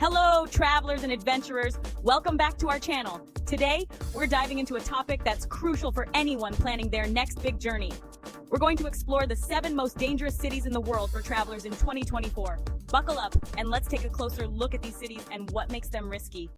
Hello, travelers and adventurers. Welcome back to our channel. Today, we're diving into a topic that's crucial for anyone planning their next big journey. We're going to explore the 7 most dangerous cities in the world for travelers in 2024. Buckle up, and let's take a closer look at these cities and what makes them risky.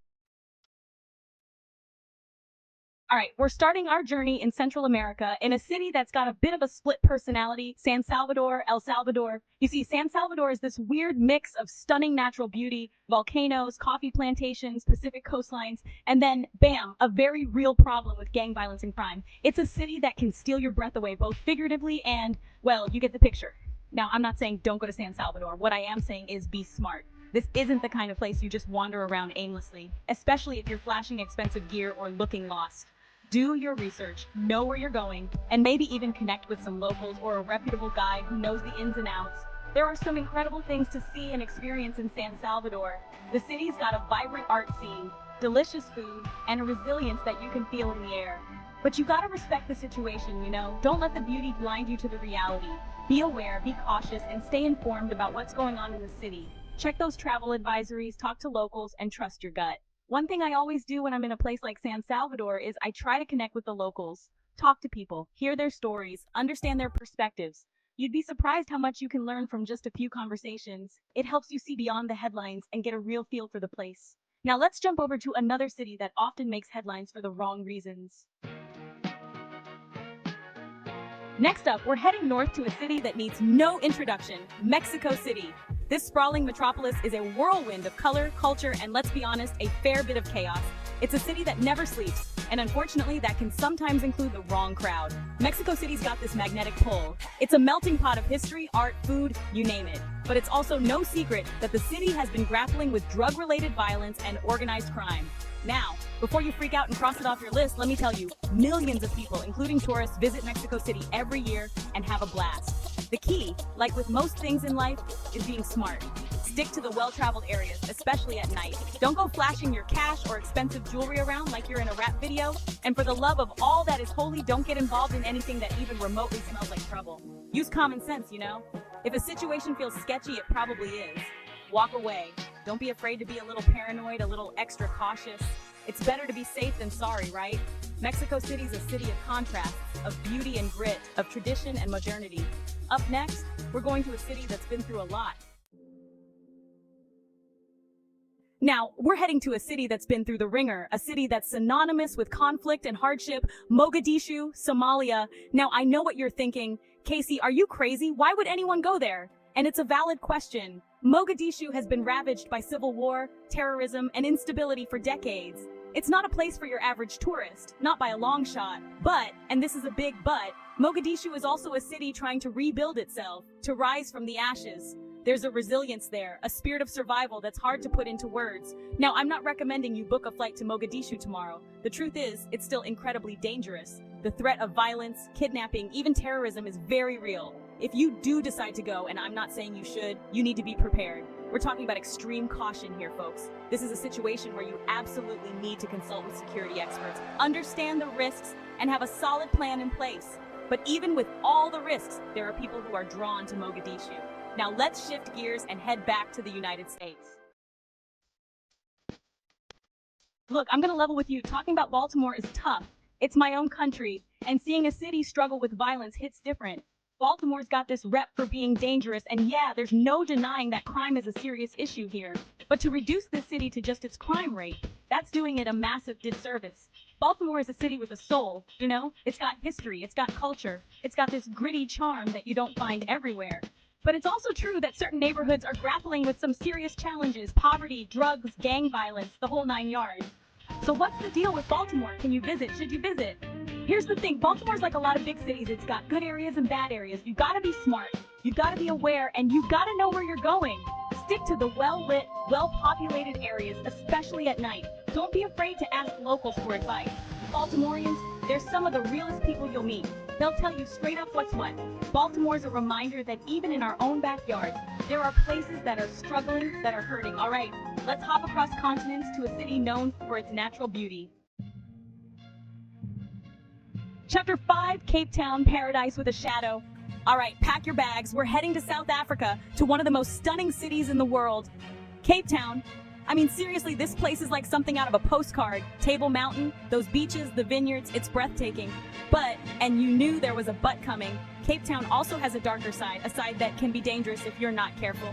All right, we're starting our journey in Central America in a city that's got a bit of a split personality, San Salvador, El Salvador. You see, San Salvador is this weird mix of stunning natural beauty, volcanoes, coffee plantations, Pacific coastlines, and then, bam, a very real problem with gang violence and crime. It's a city that can steal your breath away, both figuratively and, well, you get the picture. Now, I'm not saying don't go to San Salvador. What I am saying is be smart. This isn't the kind of place you just wander around aimlessly, especially if you're flashing expensive gear or looking lost. Do your research, know where you're going, and maybe even connect with some locals or a reputable guide who knows the ins and outs. There are some incredible things to see and experience in San Salvador. The city's got a vibrant art scene, delicious food, and a resilience that you can feel in the air. But you gotta respect the situation, you know? Don't let the beauty blind you to the reality. Be aware, be cautious, and stay informed about what's going on in the city. Check those travel advisories, talk to locals, and trust your gut. One thing I always do when I'm in a place like San Salvador is I try to connect with the locals, talk to people, hear their stories, understand their perspectives. You'd be surprised how much you can learn from just a few conversations. It helps you see beyond the headlines and get a real feel for the place. Now let's jump over to another city that often makes headlines for the wrong reasons. Next up, we're heading north to a city that needs no introduction, Mexico City. This sprawling metropolis is a whirlwind of color, culture, and let's be honest, a fair bit of chaos. It's a city that never sleeps, and unfortunately, that can sometimes include the wrong crowd. Mexico City's got this magnetic pull. It's a melting pot of history, art, food, you name it. But it's also no secret that the city has been grappling with drug-related violence and organized crime. Now, before you freak out and cross it off your list, let me tell you, millions of people, including tourists, visit Mexico City every year and have a blast. The key, like with most things in life, is being smart. Stick to the well-traveled areas, especially at night. Don't go flashing your cash or expensive jewelry around like you're in a rap video. And for the love of all that is holy, don't get involved in anything that even remotely smells like trouble. Use common sense, you know? If a situation feels sketchy, it probably is. Walk away. Don't be afraid to be a little paranoid, a little extra cautious. It's better to be safe than sorry, right? Mexico City's a city of contrasts, of beauty and grit, of tradition and modernity. Up next, we're going to a city that's been through a lot. Now, we're heading to a city that's been through the ringer, a city that's synonymous with conflict and hardship, Mogadishu, Somalia. Now, I know what you're thinking. Casey, are you crazy? Why would anyone go there? And it's a valid question. Mogadishu has been ravaged by civil war, terrorism, and instability for decades. It's not a place for your average tourist, not by a long shot. But, and this is a big but, Mogadishu is also a city trying to rebuild itself, to rise from the ashes. There's a resilience there, a spirit of survival that's hard to put into words. Now, I'm not recommending you book a flight to Mogadishu tomorrow. The truth is, it's still incredibly dangerous. The threat of violence, kidnapping, even terrorism is very real. If you do decide to go, and I'm not saying you should, you need to be prepared. We're talking about extreme caution here, folks. This is a situation where you absolutely need to consult with security experts, understand the risks, and have a solid plan in place. But even with all the risks, there are people who are drawn to Mogadishu. Now let's shift gears and head back to the United States. Look, I'm gonna level with you. Talking about Baltimore is tough. It's my own country, and seeing a city struggle with violence hits different. Baltimore's got this rep for being dangerous, and yeah, there's no denying that crime is a serious issue here. But to reduce this city to just its crime rate, that's doing it a massive disservice. Baltimore is a city with a soul, you know? It's got history, it's got culture, it's got this gritty charm that you don't find everywhere. But it's also true that certain neighborhoods are grappling with some serious challenges: poverty, drugs, gang violence, the whole 9 yards. So what's the deal with Baltimore? Can you visit? Should you visit? Here's the thing, Baltimore's like a lot of big cities. It's got good areas and bad areas. You gotta be smart, you gotta be aware, and you gotta know where you're going. Stick to the well-lit, well-populated areas, especially at night. Don't be afraid to ask locals for advice. Baltimoreans, they're some of the realest people you'll meet. They'll tell you straight up what's what. Baltimore's a reminder that even in our own backyard, there are places that are struggling, that are hurting. All right, let's hop across continents to a city known for its natural beauty. Chapter 5, Cape Town, Paradise with a Shadow. All right, pack your bags. We're heading to South Africa, to one of the most stunning cities in the world. Cape Town. I mean, seriously, this place is like something out of a postcard. Table Mountain, those beaches, the vineyards, it's breathtaking. But, and you knew there was a but coming, Cape Town also has a darker side, a side that can be dangerous if you're not careful.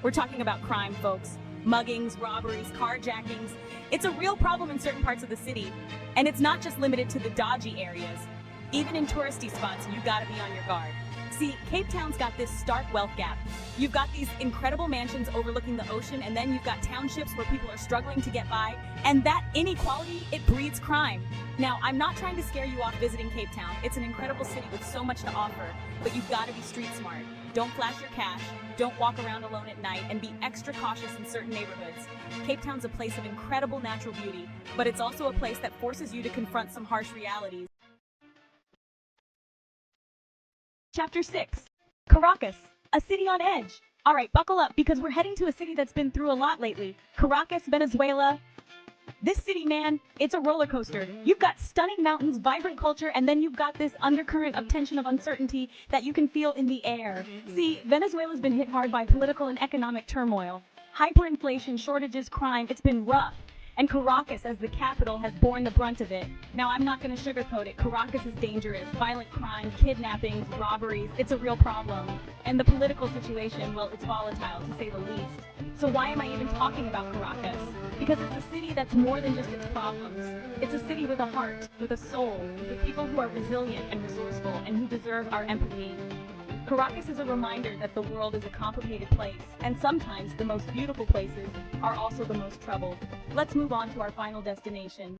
We're talking about crime, folks. Muggings, robberies, carjackings. It's a real problem in certain parts of the city, and it's not just limited to the dodgy areas. Even in touristy spots, you gotta be on your guard. See, Cape Town's got this stark wealth gap. You've got these incredible mansions overlooking the ocean, and then you've got townships where people are struggling to get by, and that inequality, it breeds crime. Now, I'm not trying to scare you off visiting Cape Town. It's an incredible city with so much to offer, but you've got to be street smart. Don't flash your cash, don't walk around alone at night, and be extra cautious in certain neighborhoods. Cape Town's a place of incredible natural beauty, but it's also a place that forces you to confront some harsh realities. Chapter 6. Caracas, a city on edge. Alright, buckle up because we're heading to a city that's been through a lot lately. Caracas, Venezuela. This city, man, it's a roller coaster. You've got stunning mountains, vibrant culture, and then you've got this undercurrent of tension of uncertainty that you can feel in the air. See, Venezuela's been hit hard by political and economic turmoil. Hyperinflation, shortages, crime, it's been rough. And Caracas, as the capital, has borne the brunt of it. Now, I'm not going to sugarcoat it. Caracas is dangerous. Violent crime, kidnappings, robberies. It's a real problem. And the political situation, well, it's volatile, to say the least. So why am I even talking about Caracas? Because it's a city that's more than just its problems. It's a city with a heart, with a soul, with people who are resilient and resourceful, and who deserve our empathy. Caracas is a reminder that the world is a complicated place, and sometimes the most beautiful places are also the most troubled. Let's move on to our final destination.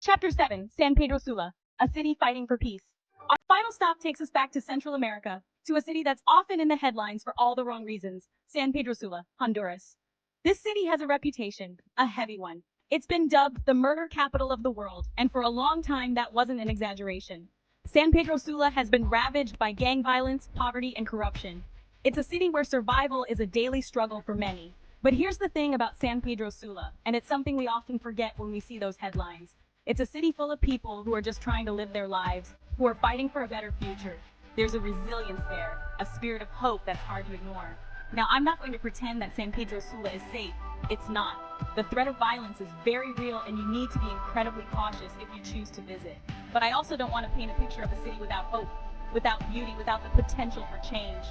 Chapter 7, San Pedro Sula, a city fighting for peace. Our final stop takes us back to Central America, to a city that's often in the headlines for all the wrong reasons, San Pedro Sula, Honduras. This city has a reputation, a heavy one. It's been dubbed the murder capital of the world, and for a long time that wasn't an exaggeration. San Pedro Sula has been ravaged by gang violence, poverty, and corruption. It's a city where survival is a daily struggle for many. But here's the thing about San Pedro Sula, and it's something we often forget when we see those headlines. It's a city full of people who are just trying to live their lives, who are fighting for a better future. There's a resilience there, a spirit of hope that's hard to ignore. Now, I'm not going to pretend that San Pedro Sula is safe. It's not. The threat of violence is very real, and you need to be incredibly cautious if you choose to visit. But I also don't want to paint a picture of a city without hope, without beauty, without the potential for change.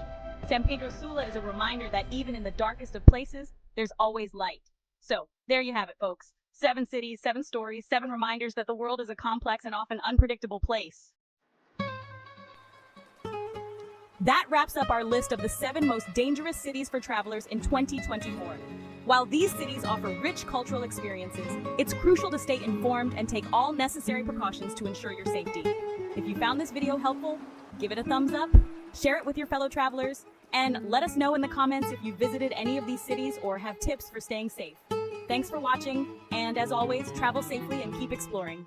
San Pedro Sula is a reminder that even in the darkest of places, there's always light. So, there you have it, folks. 7 cities, 7 stories, 7 reminders that the world is a complex and often unpredictable place. That wraps up our list of the 7 most dangerous cities for travelers in 2024. While these cities offer rich cultural experiences, it's crucial to stay informed and take all necessary precautions to ensure your safety. If you found this video helpful, give it a thumbs up, share it with your fellow travelers, and let us know in the comments if you visited any of these cities or have tips for staying safe. Thanks for watching, and as always, travel safely and keep exploring.